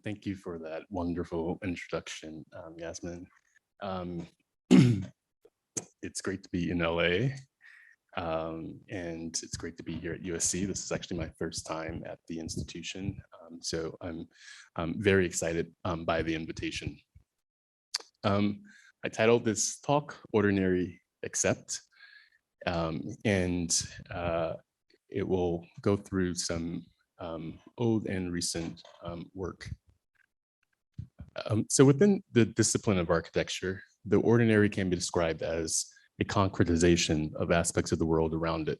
Thank you for that wonderful introduction, Yasmin. Um, it's great to be in LA, and it's great to be here at USC. This is actually my first time at the institution, so I'm very excited by the invitation. I titled this talk "Ordinary Except," and it will go through some old and recent work. So within the discipline of architecture, the ordinary can be described as a concretization of aspects of the world around it,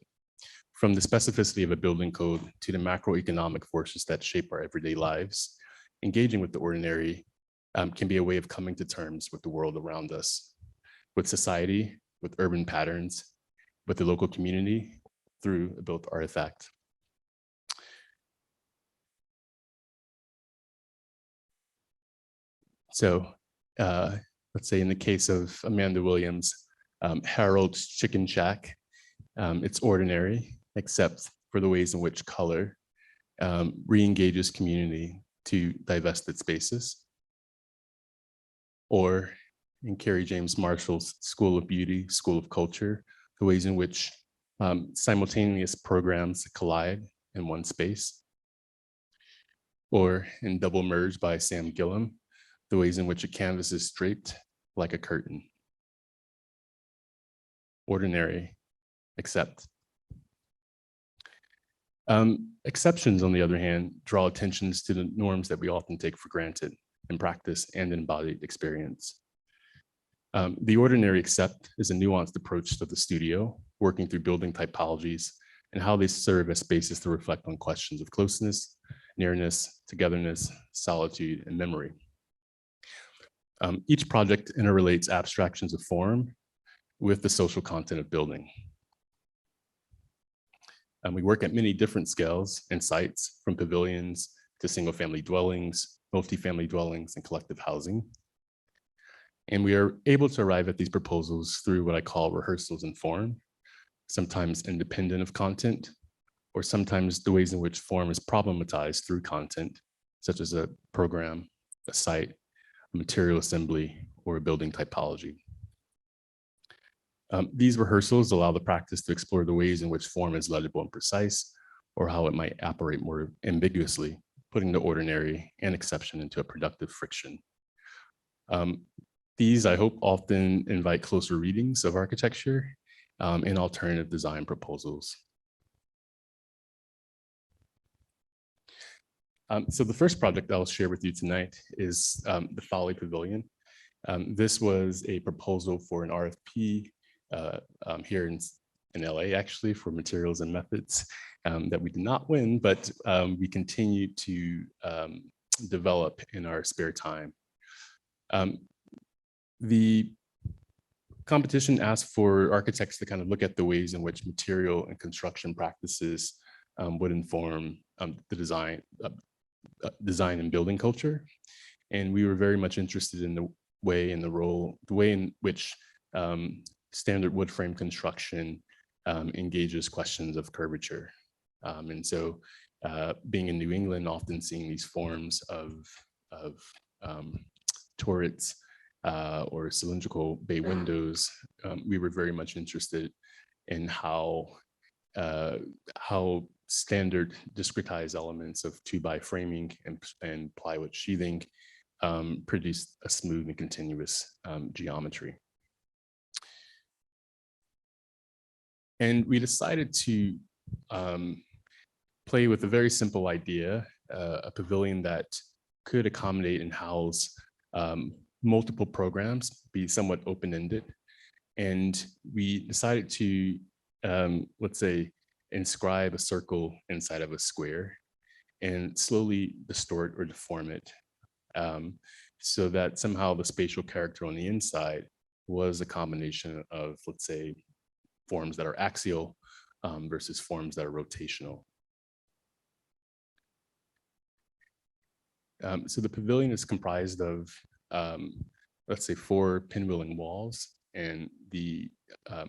from the specificity of a building code to the macroeconomic forces that shape our everyday lives. Engaging with the ordinary can be a way of coming to terms with the world around us, with society, with urban patterns, with the local community through a built artifact. So let's say in the case of Amanda Williams, Harold's Chicken Shack, it's ordinary, except for the ways in which color re-engages community to divest its spaces. Or in Carrie James Marshall's School of Beauty, School of Culture, the ways in which simultaneous programs collide in one space. Or in Double Merge by Sam Gillam, the ways in which a canvas is draped like a curtain. Ordinary, except. Exceptions, on the other hand, draw attentions to the norms that we often take for granted in practice and embodied experience. The ordinary except is a nuanced approach to the studio, working through building typologies and how they serve as spaces to reflect on questions of closeness, nearness, togetherness, solitude, and memory. Each project interrelates abstractions of form with the social content of building. We work at many different scales and sites, from pavilions to single-family dwellings, multifamily dwellings, and collective housing. And we are able to arrive at these proposals through what I call rehearsals in form, sometimes independent of content, or sometimes the ways in which form is problematized through content, such as a program, a site, a material assembly, or a building typology. These rehearsals allow the practice to explore the ways in which form is legible and precise, or how it might operate more ambiguously, putting the ordinary and exception into a productive friction. These, I hope, often invite closer readings of architecture and alternative design proposals. So the first project I'll share with you tonight is the Folly Pavilion. This was a proposal for an RFP here in LA, actually, for materials and methods that we did not win, but we continue to develop in our spare time. The competition asked for architects to kind of look at the ways in which material and construction practices would inform the design and building culture. And we were very much interested in the way and the way in which standard wood frame construction engages questions of curvature. And so being in New England, often seeing these forms of turrets or cylindrical bay windows, we were very much interested in how standard discretized elements of 2x framing and plywood sheathing produced a smooth and continuous geometry. And we decided to play with a very simple idea, a pavilion that could accommodate and house multiple programs, be somewhat open-ended. And we decided to, let's say, inscribe a circle inside of a square and slowly distort or deform it so that somehow the spatial character on the inside was a combination of, let's say, forms that are axial versus forms that are rotational. So the pavilion is comprised of, let's say, 4 pinwheeling walls, and the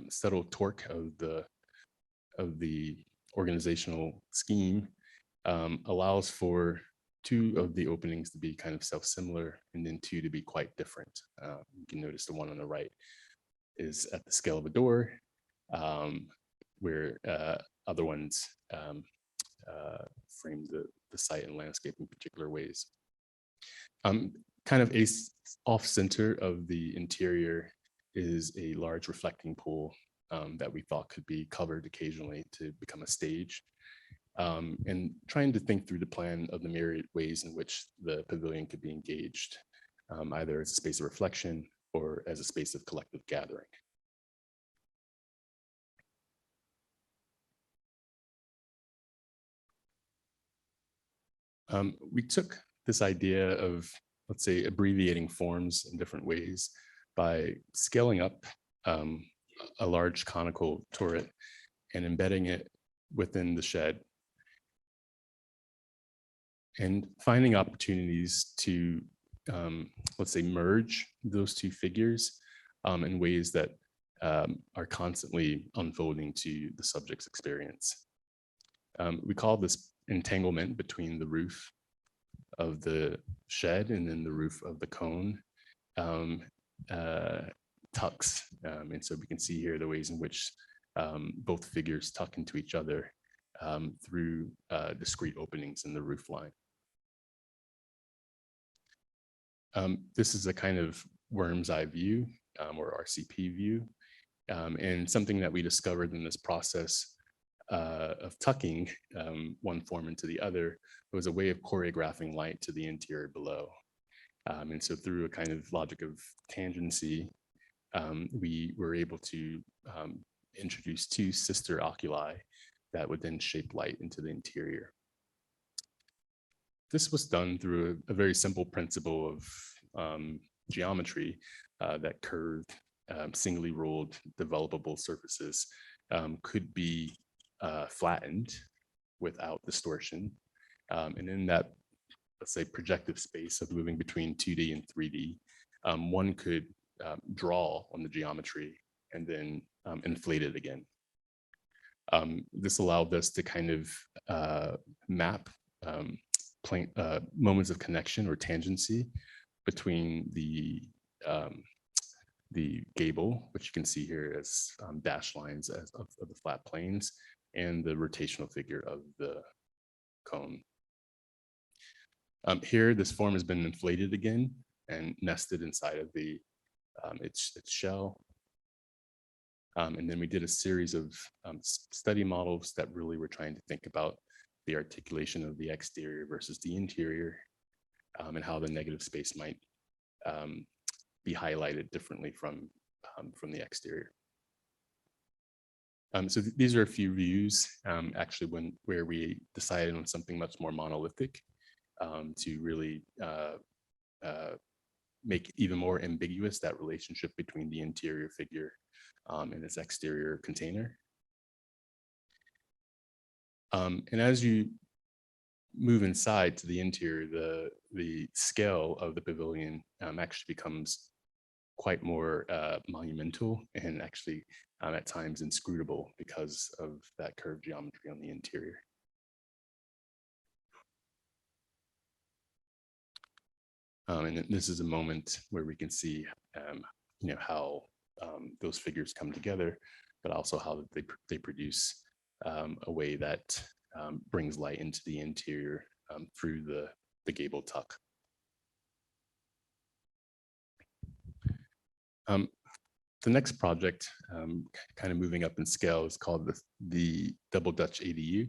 subtle torque of the organizational scheme allows for two of the openings to be kind of self-similar, and then two to be quite different. You can notice the one on the right is at the scale of a door, where other ones frame the site and landscape in particular ways. Kind of off center of the interior is a large reflecting pool that we thought could be covered occasionally to become a stage. And trying to think through the plan of the myriad ways in which the pavilion could be engaged, either as a space of reflection or as a space of collective gathering. We took this idea of, let's say, abbreviating forms in different ways by scaling up a large conical turret and embedding it within the shed, and finding opportunities to, let's say, merge those two figures in ways that are constantly unfolding to the subject's experience. We call this entanglement between the roof of the shed and then the roof of the cone tucks. And so we can see here the ways in which both figures tuck into each other through discrete openings in the roof line. This is a kind of worm's eye view or RCP view, and something that we discovered in this process of tucking one form into the other was a way of choreographing light to the interior below. And so through a kind of logic of tangency, we were able to introduce two sister oculi that would then shape light into the interior. This was done through a very simple principle of geometry that curved, singly ruled, developable surfaces could be flattened without distortion. And in that, let's say, projective space of moving between 2D and 3D, one could draw on the geometry and then inflate it again. This allowed us to kind of map moments of connection or tangency between the gable, which you can see here as dashed lines of the flat planes, and the rotational figure of the cone. Here, this form has been inflated again and nested inside of the its shell. And then we did a series of study models that really were trying to think about the articulation of the exterior versus the interior, and how the negative space might be highlighted differently from the exterior. So these are a few views, actually, where we decided on something much more monolithic to really make even more ambiguous that relationship between the interior figure and its exterior container. And as you move inside to the interior, the scale of the pavilion actually becomes quite more monumental and actually at times inscrutable because of that curved geometry on the interior. And this is a moment where we can see, how those figures come together, but also how they produce a way that brings light into the interior through the gable tuck. The next project, kind of moving up in scale, is called the Double Dutch ADU.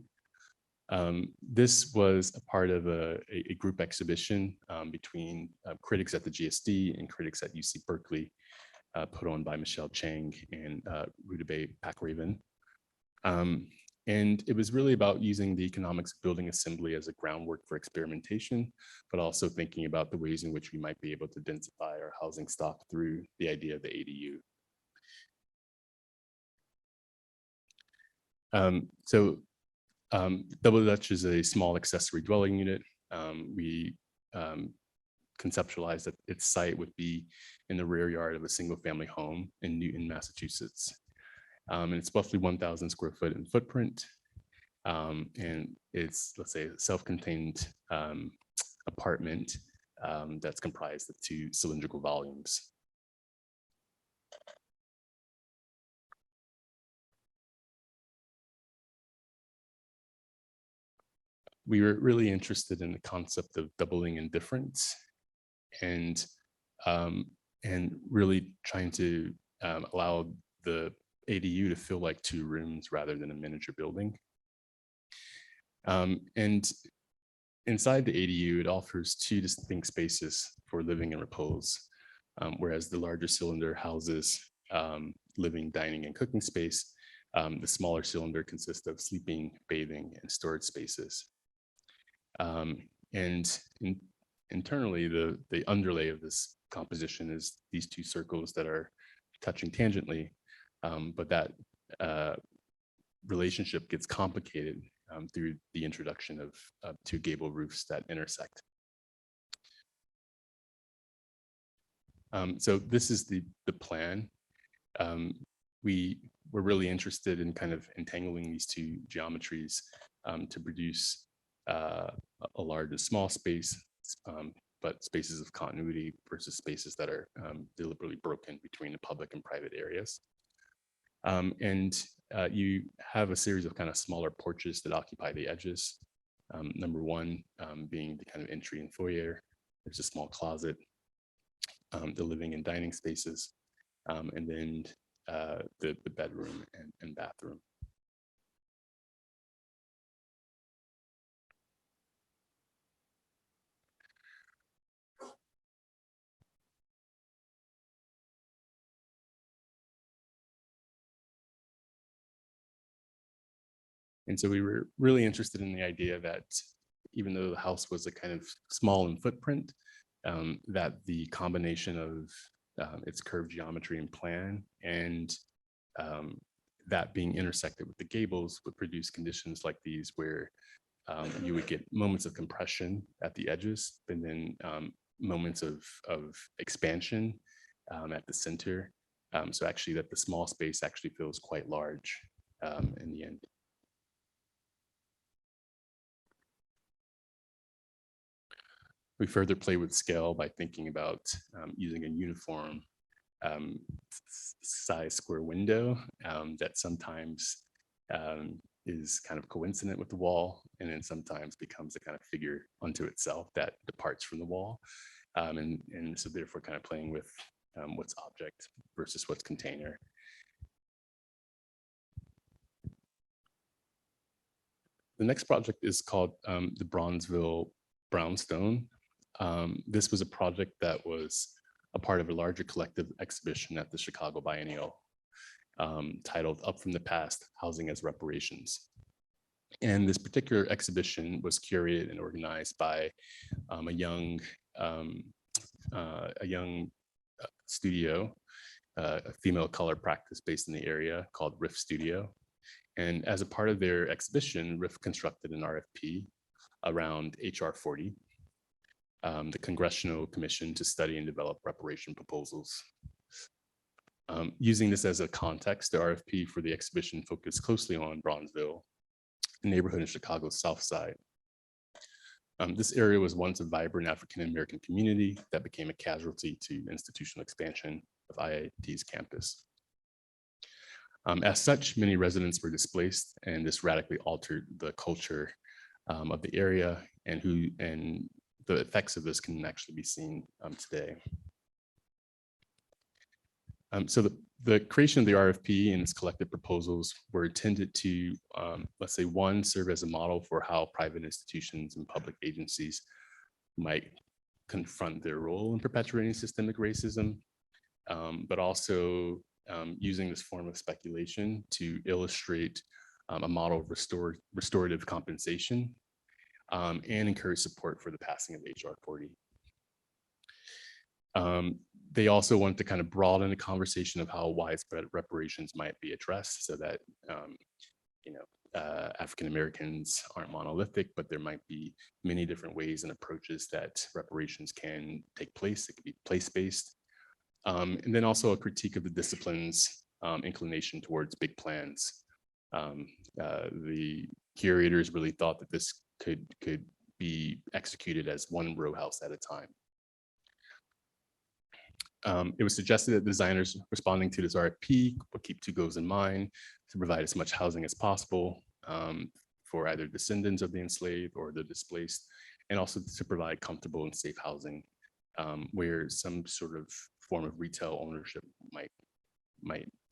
This was a part of a group exhibition between critics at the GSD and critics at UC Berkeley, put on by Michelle Chang and Rudabeh Pakraven. And it was really about using the economics of building assembly as a groundwork for experimentation, but also thinking about the ways in which we might be able to densify our housing stock through the idea of the ADU. Double Dutch is a small accessory dwelling unit. We conceptualized that its site would be in the rear yard of a single family home in Newton, Massachusetts. And it's roughly 1,000 square foot in footprint. And it's, let's say, a self-contained apartment that's comprised of 2 cylindrical volumes. We were really interested in the concept of doubling in difference and really trying to allow the ADU to feel like 2 rooms rather than a miniature building. And inside the ADU, it offers 2 distinct spaces for living and repose, whereas the larger cylinder houses living, dining, and cooking space. The smaller cylinder consists of sleeping, bathing, and storage spaces. Internally, the underlay of this composition is these 2 circles that are touching tangentially, but that relationship gets complicated through the introduction of 2 gable roofs that intersect. So this is the plan. We were really interested in kind of entangling these 2 geometries to produce a large and small space, but spaces of continuity versus spaces that are deliberately broken between the public and private areas. You have a series of kind of smaller porches that occupy the edges. Number 1 being the kind of entry and foyer. There's a small closet, the living and dining spaces, and then the bedroom and bathroom. And so we were really interested in the idea that even though the house was a kind of small in footprint, that the combination of its curved geometry and plan and that being intersected with the gables would produce conditions like these where you would get moments of compression at the edges and then moments of expansion at the center. So actually that the small space actually feels quite large in the end. We further play with scale by thinking about using a uniform size square window that sometimes is kind of coincident with the wall and then sometimes becomes a kind of figure unto itself that departs from the wall. And so therefore kind of playing with what's object versus what's container. The next project is called the Bronzeville Brownstone. This was a project that was a part of a larger collective exhibition at the Chicago Biennial titled Up from the Past, Housing as Reparations. And this particular exhibition was curated and organized by a young studio, a female color practice based in the area called Riff Studio. And as a part of their exhibition, Riff constructed an RFP around HR 40, the Congressional Commission to Study and Develop Reparation Proposals. Using this as a context, the RFP for the exhibition focused closely on Bronzeville, a neighborhood in Chicago's South Side. This area was once a vibrant African-American community that became a casualty to institutional expansion of IIT's campus. As such, many residents were displaced, and this radically altered the culture of the area, and the effects of this can actually be seen today. So the creation of the RFP and its collective proposals were intended to, let's say, 1, serve as a model for how private institutions and public agencies might confront their role in perpetuating systemic racism, but also using this form of speculation to illustrate a model of restorative compensation and encourage support for the passing of HR 40. They also wanted to kind of broaden the conversation of how widespread reparations might be addressed so that, African Americans aren't monolithic, but there might be many different ways and approaches that reparations can take place. It could be place-based. And then also a critique of the discipline's inclination towards big plans. The curators really thought that this could be executed as one row house at a time. It was suggested that designers responding to this RFP would keep two goals in mind: to provide as much housing as possible for either descendants of the enslaved or the displaced, and also to provide comfortable and safe housing where some sort of form of retail ownership might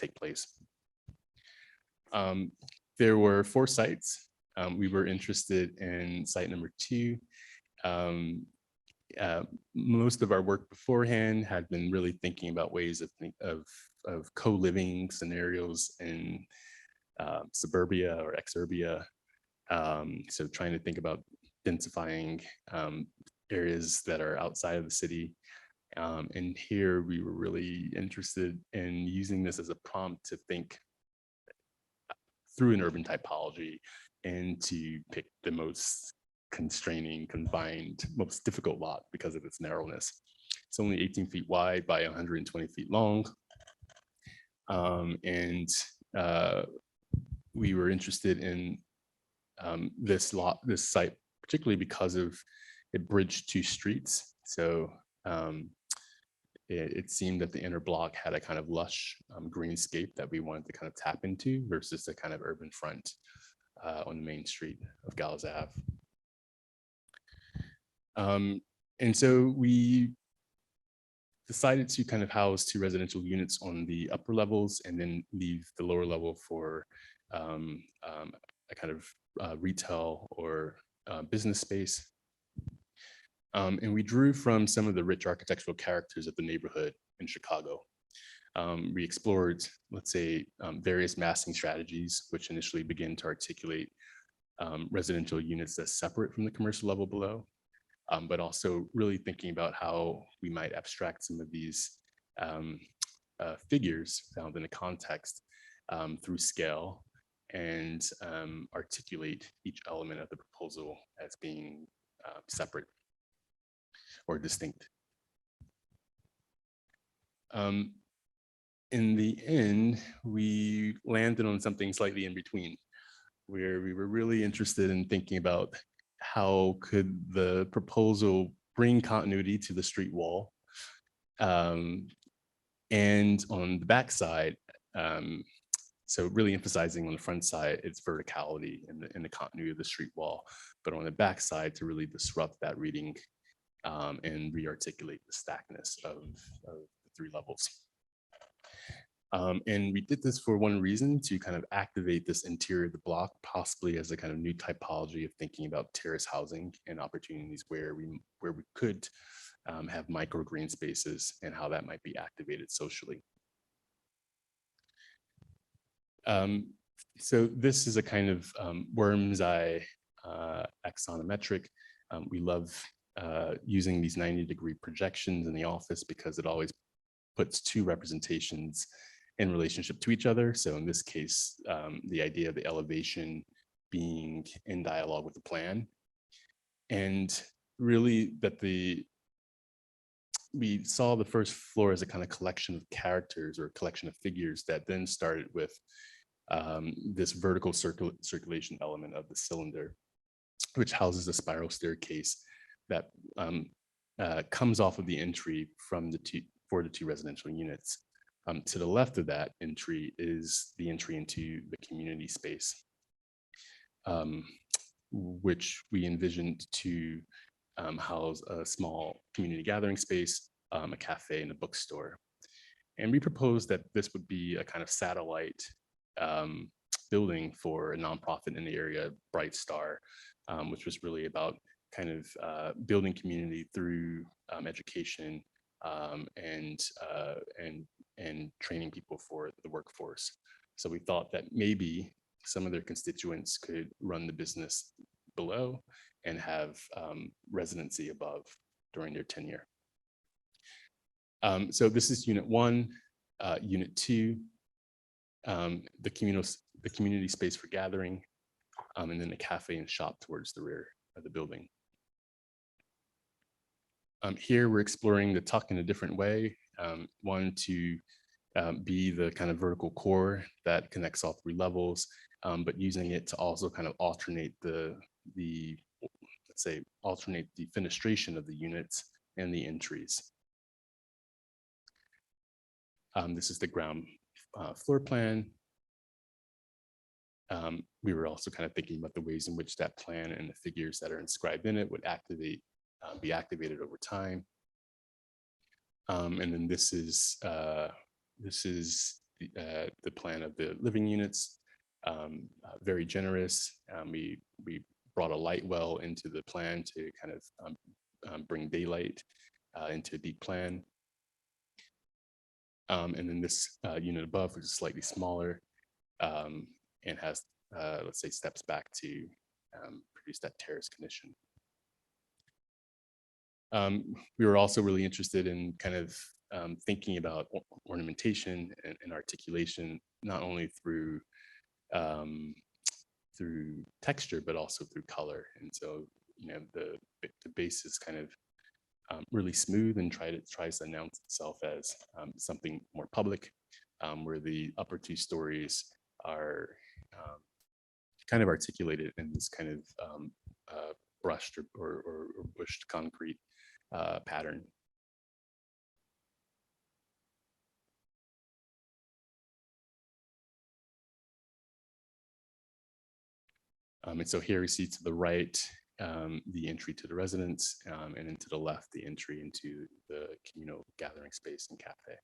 take place. There were 4 sites. We were interested in site number 2. Most of our work beforehand had been really thinking about ways of co-living scenarios in suburbia or exurbia. So trying to think about densifying areas that are outside of the city. And here we were really interested in using this as a prompt to think through an urban typology and to pick the most constraining, confined, most difficult lot because of its narrowness. It's only 18 feet wide by 120 feet long. We were interested in this site, particularly because of it bridged 2 streets. So it seemed that the inner block had a kind of lush greenscape that we wanted to kind of tap into versus the kind of urban front on the main street of Gallows Ave. And so we decided to kind of house 2 residential units on the upper levels and then leave the lower level for a kind of retail or business space. And we drew from some of the rich architectural characters of the neighborhood in Chicago. We explored, let's say, various massing strategies, which initially began to articulate residential units as separate from the commercial level below, but also really thinking about how we might abstract some of these figures found in a context through scale and articulate each element of the proposal as being separate or distinct. In the end, we landed on something slightly in between, where we were really interested in thinking about how could the proposal bring continuity to the street wall, and on the back side, so really emphasizing on the front side its verticality and the continuity of the street wall, but on the back side to really disrupt that reading and re-articulate the stackness of the 3 levels. And we did this for one reason, to kind of activate this interior of the block, possibly as a kind of new typology of thinking about terrace housing and opportunities where we could have micro green spaces and how that might be activated socially. So this is a kind of worm's eye axonometric. We love using these 90-degree projections in the office because it always puts 2 representations in relationship to each other. So in this case, the idea of the elevation being in dialogue with the plan, and really that we saw the first floor as a kind of collection of characters or collection of figures that then started with this vertical circulation element of the cylinder, which houses a spiral staircase that comes off of the entry from for the 2 residential units. To the left of that entry is the entry into the community space, which we envisioned to house a small community gathering space, a cafe, and a bookstore. And we proposed that this would be a kind of satellite building for a nonprofit in the area, Bright Star, which was really about kind of building community through education and training people for the workforce. So we thought that maybe some of their constituents could run the business below and have residency above during their tenure. So this is unit 1, unit 2, the community space for gathering, and then the cafe and shop towards the rear of the building. Here we're exploring the tuck in a different way. One, to be the kind of vertical core that connects all 3 levels, but using it to also kind of alternate the let's let's say, alternate the fenestration of the units and the entries. This is the ground floor plan. We were also kind of thinking about the ways in which that plan and the figures that are inscribed in it would be activated over time. And then this is the plan of the living units. Very generous. We brought a light well into the plan to kind of bring daylight into a deep plan. And then this unit above, which is slightly smaller, and has, let's say, steps back to produce that terrace condition. We were also really interested in kind of thinking about ornamentation and articulation, not only through texture, but also through color. And so, you know, the base is kind of really smooth and tries to announce itself as something more public, where the upper two stories are kind of articulated in this kind of brushed or bushed concrete pattern. And so here we see to the right the entry to the residence, and then to the left the entry into the communal gathering space and cafe.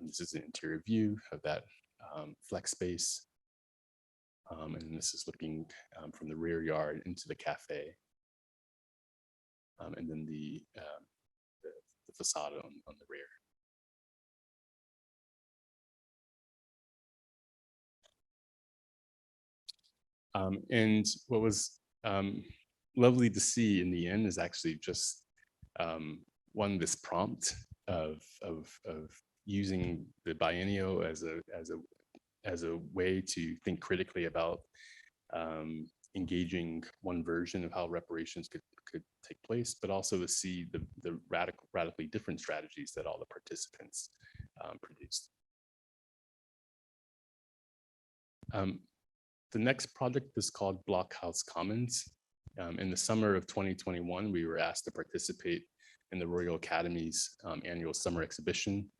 This is an interior view of that flex space. And this is looking from the rear yard into the cafe. And then the facade on the rear. And what was lovely to see in the end is actually just this prompt of using the biennial as a way to think critically about engaging one version of how reparations could take place, but also to see the radically different strategies that all the participants produced. The next project is called Blockhouse Commons. In the summer of 2021, we were asked to participate in the Royal Academy's annual summer exhibition.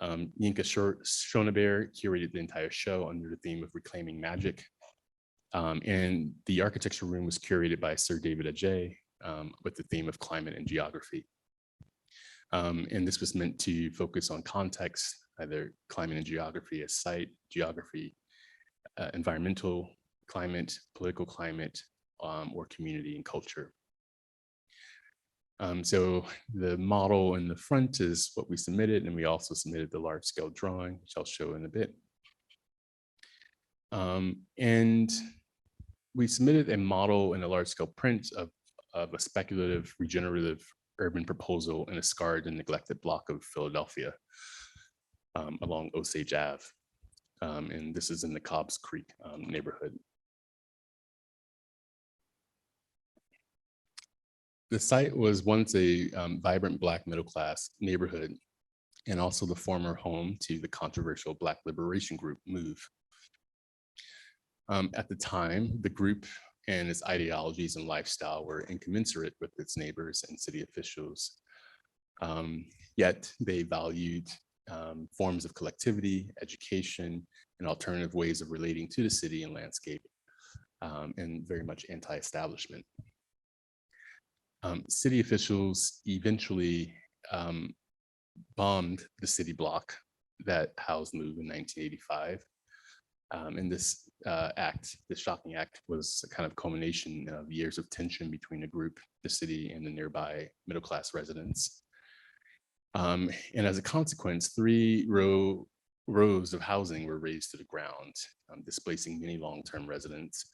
Yinka Schonebert curated the entire show under the theme of Reclaiming Magic. And the architecture room was curated by Sir David Adjaye with the theme of climate and geography. And this was meant to focus on context, either climate and geography as site, geography, environmental climate, political climate, or community and culture. So the model in the front is what we submitted, and we also submitted the large scale drawing, which I'll show in a bit. And we submitted a model and a large scale print of a speculative regenerative urban proposal in a scarred and neglected block of Philadelphia along Osage Ave. And this is in the Cobbs Creek neighborhood. The site was once a vibrant Black middle-class neighborhood and also the former home to the controversial Black liberation group MOVE. At the time, the group and its ideologies and lifestyle were incommensurate with its neighbors and city officials. Yet they valued forms of collectivity, education, and alternative ways of relating to the city and landscape, and very much anti-establishment. City officials eventually bombed the city block that housed MOVE in 1985. And this shocking act was a kind of culmination of years of tension between the group, the city, and the nearby middle-class residents. And as a consequence, 3 rows of housing were razed to the ground, displacing many long-term residents.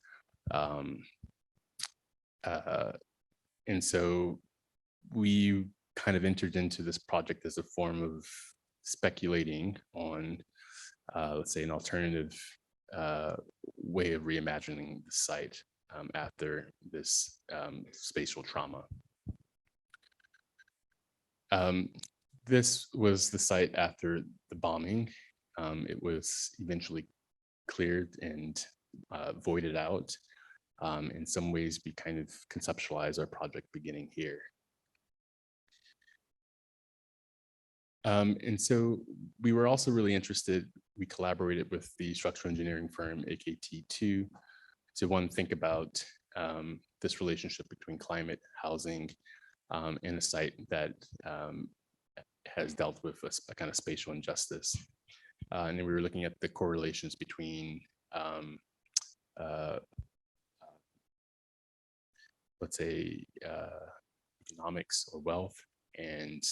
And so we kind of entered into this project as a form of speculating on, let's say, an alternative way of reimagining the site after this spatial trauma. This was the site after the bombing. It was eventually cleared and voided out. In some ways, we kind of conceptualize our project beginning here. And so we were also really interested, we collaborated with the structural engineering firm AKT2 to one, think about this relationship between climate, housing, and a site that has dealt with a kind of spatial injustice. And then we were looking at the correlations between, let's say, economics or wealth and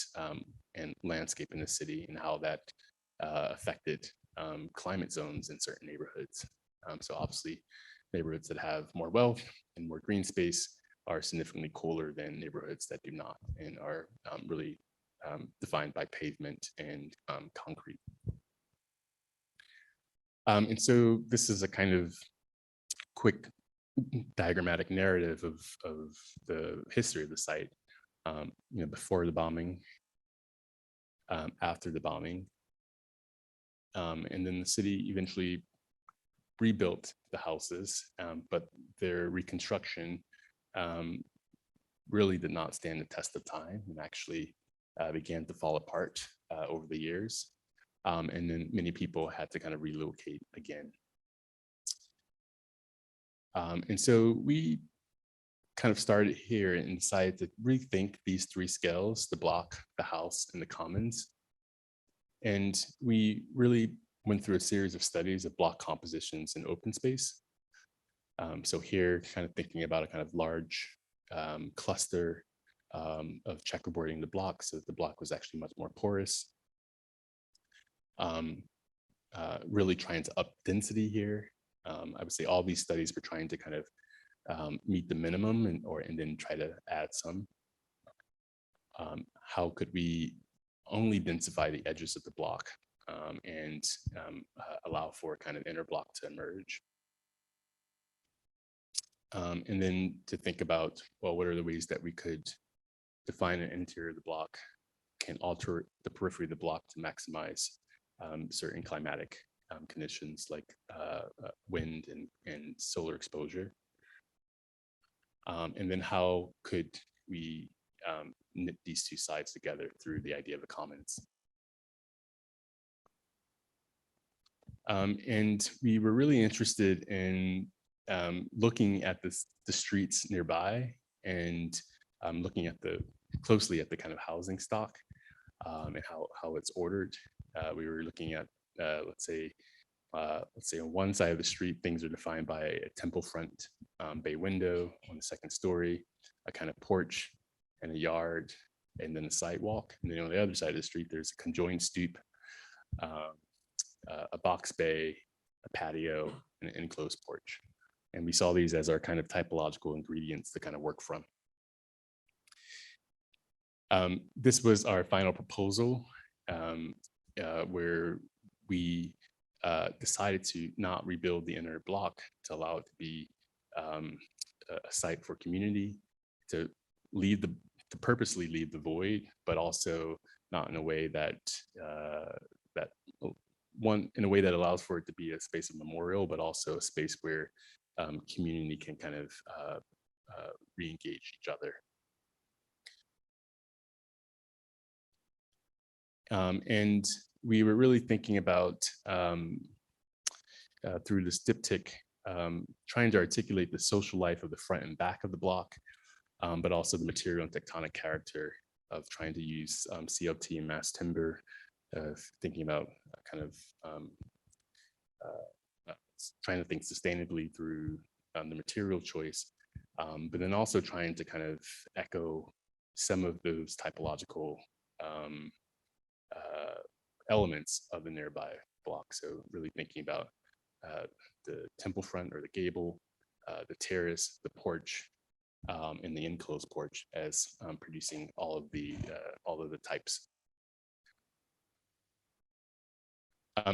landscape in the city, and how that affected climate zones in certain neighborhoods. So obviously, neighborhoods that have more wealth and more green space are significantly cooler than neighborhoods that do not, and are really defined by pavement and concrete. And so this is a kind of quick diagrammatic narrative of the history of the site. Before the bombing, after the bombing, and then the city eventually rebuilt the houses, but their reconstruction really did not stand the test of time, and actually began to fall apart over the years. And then many people had to kind of relocate again. And so we kind of started here and decided to rethink these three scales: the block, the house, and the commons. And we really went through a series of studies of block compositions in open space. So here, kind of thinking about a kind of large cluster of checkerboarding the block, so that the block was actually much more porous. Really trying to up density here. I would say all these studies were trying to kind of meet the minimum and then try to add some. How could we only densify the edges of the block and allow for kind of inner block to emerge? And then to think about, well, what are the ways that we could define an interior of the block, can alter the periphery of the block to maximize certain climatic conditions like wind and solar exposure. And then how could we knit these two sides together through the idea of the commons? And we were really interested in looking at the streets nearby and looking at closely at the kind of housing stock and how it's ordered. We were looking at, let's say on one side of the street, things are defined by a temple front bay window on the second story, a kind of porch and a yard, and then a sidewalk. And then on the other side of the street, there's a conjoined stoop, a box bay, a patio, and an enclosed porch. And we saw these as our kind of typological ingredients to kind of work from. This was our final proposal, where we decided to not rebuild the inner block to allow it to be a site for community, to purposely leave the void, but also not in a way that in a way that allows for it to be a space of memorial, but also a space where community can kind of re-engage each other. And we were really thinking about, through this diptych, trying to articulate the social life of the front and back of the block, but also the material and tectonic character of trying to use CLT and mass timber, thinking about kind of trying to think sustainably through the material choice, but then also trying to kind of echo some of those typological elements of the nearby block. So really thinking about the temple front or the gable, the terrace, the porch, and the enclosed porch as producing all of the types.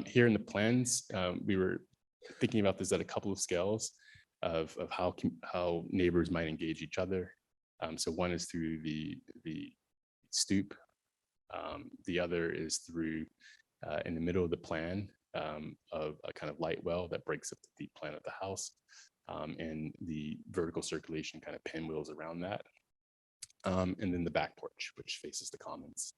Here in the plans, we were thinking about this at a couple of scales of how neighbors might engage each other. So one is through the stoop. The other is through, in the middle of the plan, of a kind of light well that breaks up the deep plan of the house. and the vertical circulation kind of pinwheels around that. And then the back porch, which faces the commons.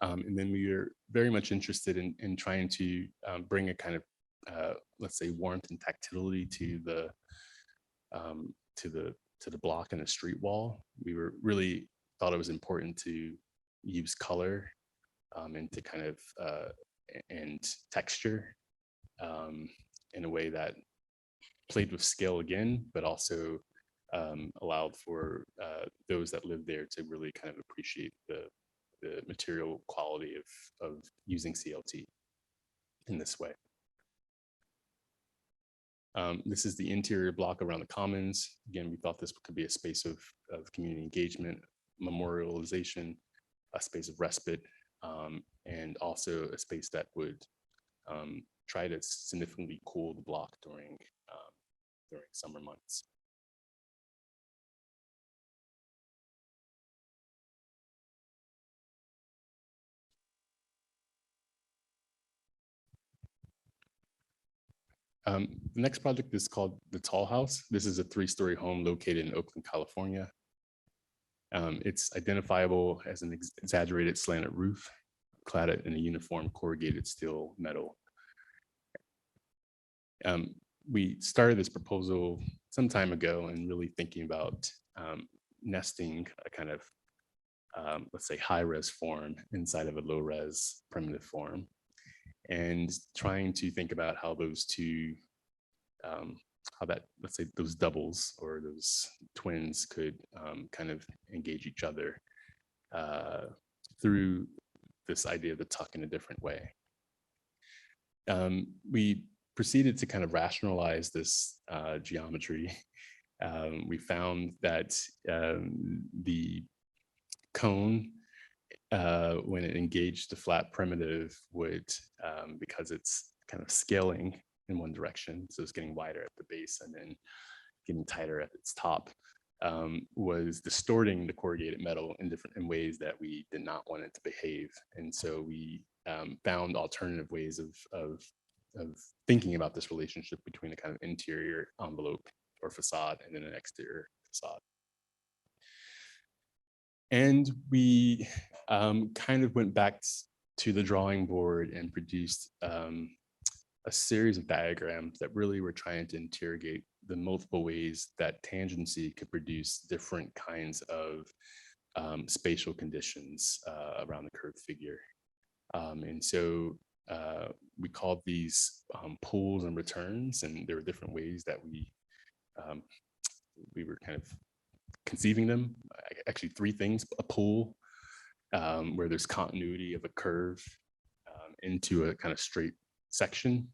And then we are very much interested in trying to bring a kind of, let's say, warmth and tactility to the block and the street wall. We were really thought it was important to use color and to kind of and texture in a way that played with scale again, but also allowed for those that live there to really kind of appreciate the material quality of using CLT in this way. This is the interior block around the commons. Again, we thought this could be a space of community engagement, memorialization, a space of respite, and also a space that would try to significantly cool the block during summer months. The next project is called the Tall House. This is a 3-story home located in Oakland, California. It's identifiable as an exaggerated slanted roof, clad in a uniform corrugated steel metal. We started this proposal some time ago and really thinking about nesting a kind of, let's say, high-res form inside of a low-res primitive form, and trying to think about how those two, how that, let's say, those doubles or those twins could kind of engage each other through this idea of the tuck in a different way. We proceeded to kind of rationalize this geometry. We found that the cone, when it engaged the flat primitive, would, because it's kind of scaling in one direction, so it's getting wider at the base and then getting tighter at its top, was distorting the corrugated metal in ways that we did not want it to behave. And so we found alternative ways of thinking about this relationship between a kind of interior envelope or facade and then an exterior facade. And we kind of went back to the drawing board and produced a series of diagrams that really were trying to interrogate the multiple ways that tangency could produce different kinds of spatial conditions around the curved figure. And so we called these pulls and returns, and there were different ways that we were kind of conceiving them. Actually, 3 things: a pull, where there's continuity of a curve into a kind of straight section;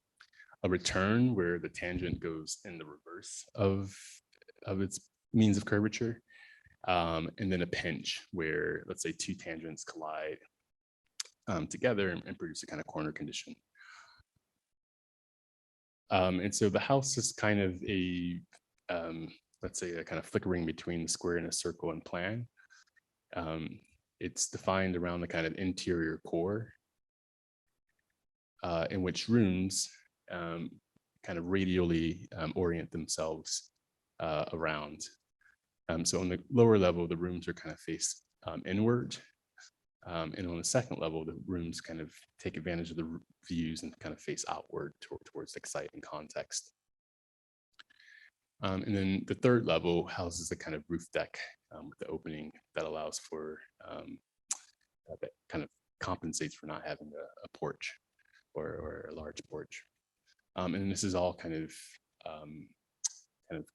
a return, where the tangent goes in the reverse of its means of curvature; and then a pinch, where, let's say, 2 tangents collide together and produce a kind of corner condition. And so the house is kind of a, let's say, a kind of flickering between the square and a circle in plan. It's defined around the kind of interior core, in which rooms kind of radially orient themselves around. So on the lower level, the rooms are kind of faced inward. And on the second level, the rooms kind of take advantage of the views and kind of face outward towards like site and context. And then the third level houses a kind of roof deck with the opening that allows for, that kind of compensates for not having a porch or a large porch. And this is all kind of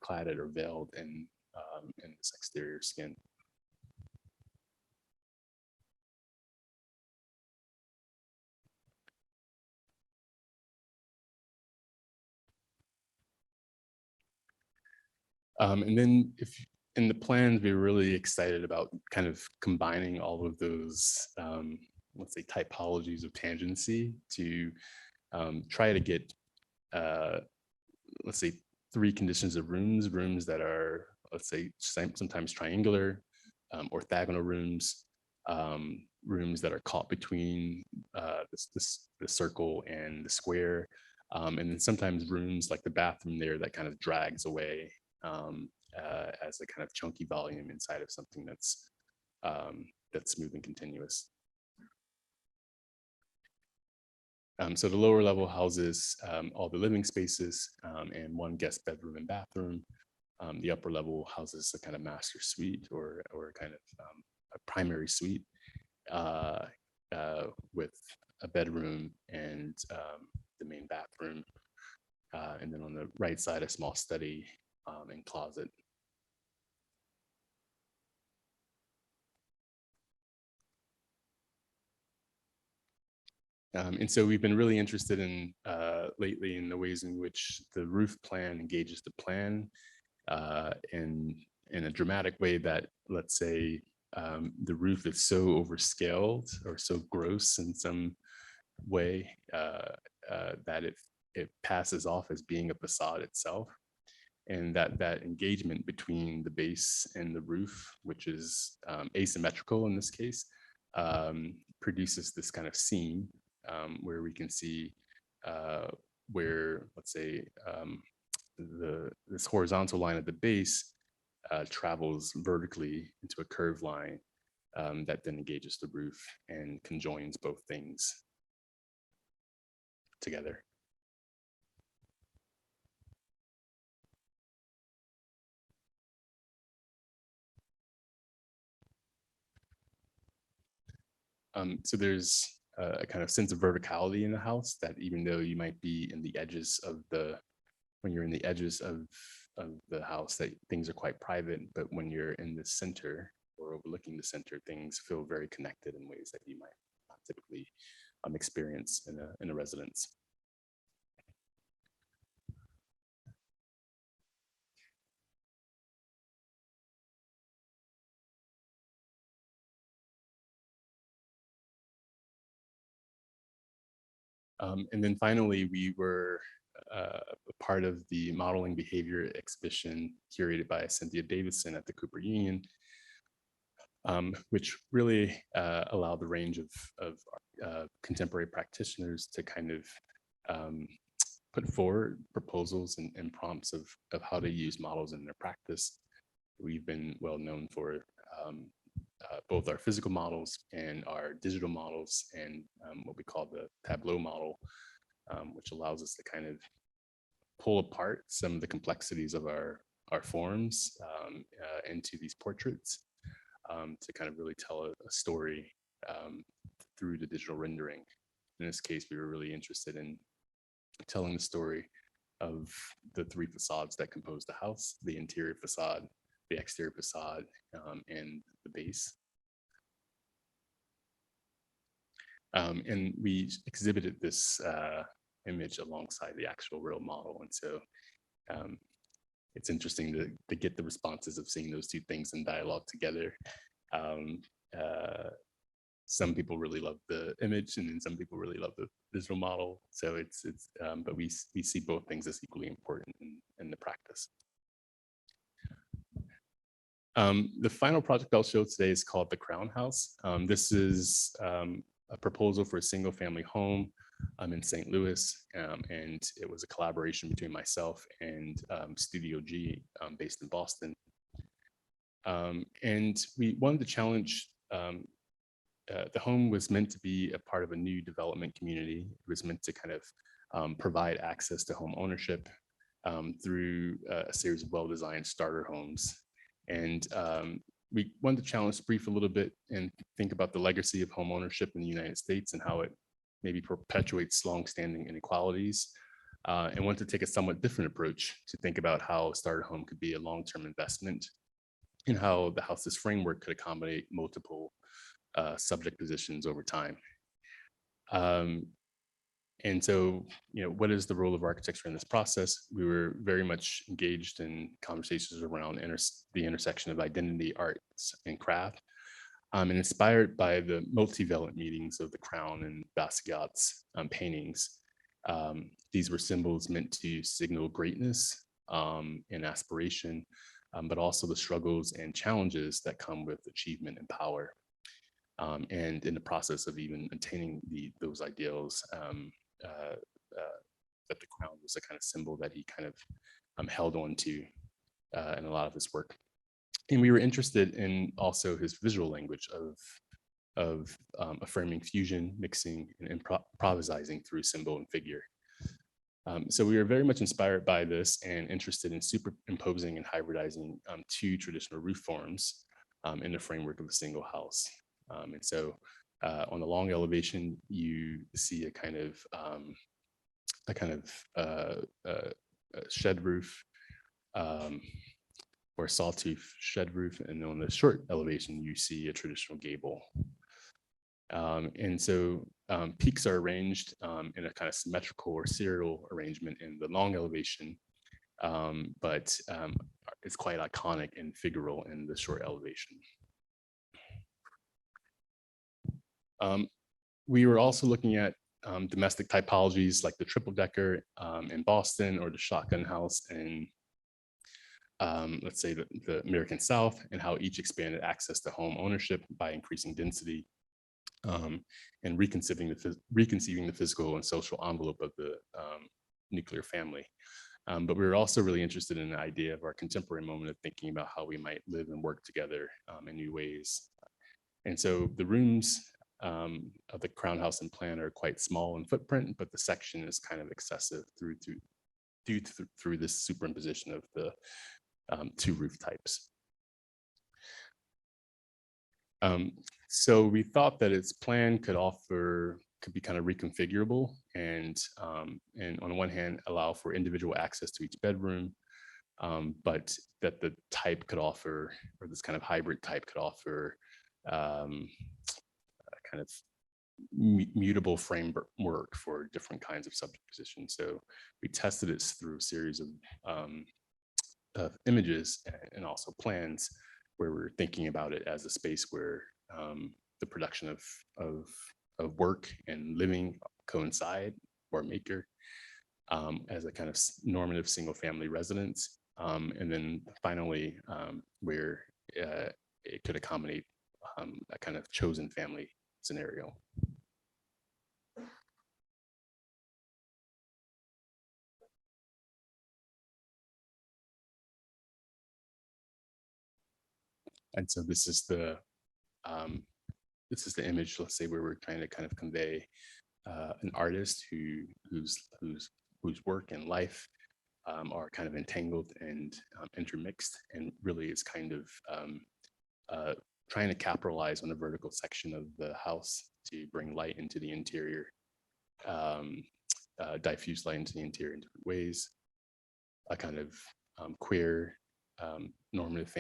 cladded or veiled in this exterior skin. And then if in the plans, we were really excited about kind of combining all of those, let's say, typologies of tangency to try to get let's say, three conditions of rooms that are, let's say, sometimes triangular, orthogonal rooms, rooms that are caught between the circle and the square, and then sometimes rooms like the bathroom there that kind of drags away as a kind of chunky volume inside of something that's smooth and continuous. So the lower level houses all the living spaces and one guest bedroom and bathroom. The upper level houses a kind of master suite or kind of a primary suite with a bedroom and the main bathroom. And then on the right side, a small study and closet. And so we've been really interested in lately in the ways in which the roof plan engages the plan in a dramatic way that, let's say, the roof is so overscaled or so gross in some way that it passes off as being a facade itself. And that engagement between the base and the roof, which is asymmetrical in this case, produces this kind of seam where we can see where, let's say, this horizontal line at the base travels vertically into a curved line that then engages the roof and conjoins both things together. So there's a kind of sense of verticality in the house that even though you might be in the edges of when you're in the edges of the house, that things are quite private, but when you're in the center or overlooking the center, things feel very connected in ways that you might not typically experience in a residence. And then finally, we were part of the modeling behavior exhibition curated by Cynthia Davidson at the Cooper Union, which really allowed the range of contemporary practitioners to kind of put forward proposals and prompts of how to use models in their practice. We've been well known for both our physical models and our digital models, and what we call the Tableau model, which allows us to kind of pull apart some of the complexities of our forms into these portraits to kind of really tell a story through the digital rendering. In this case, we were really interested in telling the story of the three facades that compose the house: the interior facade, the exterior facade, and the base. And we exhibited this image alongside the actual real model. And so it's interesting to get the responses of seeing those two things in dialogue together. Some people really love the image, and then some people really love the digital model. So but we see both things as equally important in the practice. The final project I'll show today is called the Crown House. This is a proposal for a single family home in St. Louis, and it was a collaboration between myself and Studio G based in Boston. And we wanted to challenge, the home was meant to be a part of a new development community. It was meant to kind of provide access to home ownership through a series of well-designed starter homes. And we wanted to challenge the brief a little bit and think about the legacy of home ownership in the United States and how it maybe perpetuates longstanding inequalities, and wanted to take a somewhat different approach to think about how a starter home could be a long-term investment and how the house's framework could accommodate multiple subject positions over time. And so, what is the role of architecture in this process? We were very much engaged in conversations around the intersection of identity, arts, and craft, and inspired by the multivalent meetings of the Crown and Basquiat's paintings. These were symbols meant to signal greatness and aspiration, but also the struggles and challenges that come with achievement and power. And in the process of even attaining those ideals, that the crown was a kind of symbol that he kind of held on to in a lot of his work. And we were interested in also his visual language of affirming fusion, mixing, and improvising through symbol and figure. So we were very much inspired by this and interested in superimposing and hybridizing two traditional roof forms in the framework of a single house. And so on the long elevation, you see a kind of shed roof or sawtooth shed roof, and on the short elevation, you see a traditional gable. And so peaks are arranged in a kind of symmetrical or serial arrangement in the long elevation, but it's quite iconic and figural in the short elevation. We were also looking at domestic typologies like the triple decker in Boston or the shotgun house in, let's say, the American South, and how each expanded access to home ownership by increasing density and reconceiving the physical and social envelope of the nuclear family. But we were also really interested in the idea of our contemporary moment of thinking about how we might live and work together in new ways. And so the rooms of the Crown House and plan are quite small in footprint, but the section is kind of excessive through this superimposition of the two roof types. So we thought that its plan could be kind of reconfigurable and on one hand allow for individual access to each bedroom, but that the type could offer, or this kind of hybrid type could offer a kind of mutable framework for different kinds of subject positions. So we tested it through a series of images and also plans where we're thinking about it as a space where the production of work and living coincide or maker as a kind of normative single family residence. And then finally, where it could accommodate a kind of chosen family scenario. And so this is the image, let's say, where we're trying to kind of convey an artist whose work and life are kind of entangled and intermixed, and really is kind of trying to capitalize on a vertical section of the house to bring light into the interior, diffuse light into the interior in different ways, a kind of queer normative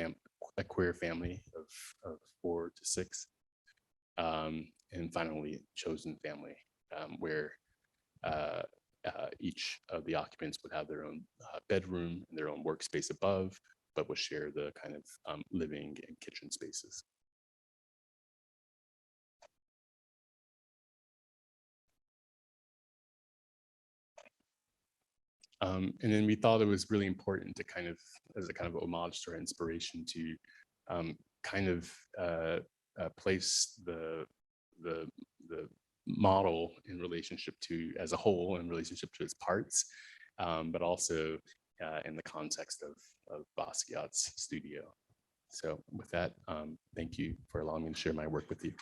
a queer family of 4 to 6, and finally chosen family, where each of the occupants would have their own bedroom and their own workspace above, but would share the kind of living and kitchen spaces. And then we thought it was really important to kind of, as a kind of homage to our inspiration, to kind of place the model in relationship to, as a whole, in relationship to its parts, but also in the context of Basquiat's studio. So with that, thank you for allowing me to share my work with you.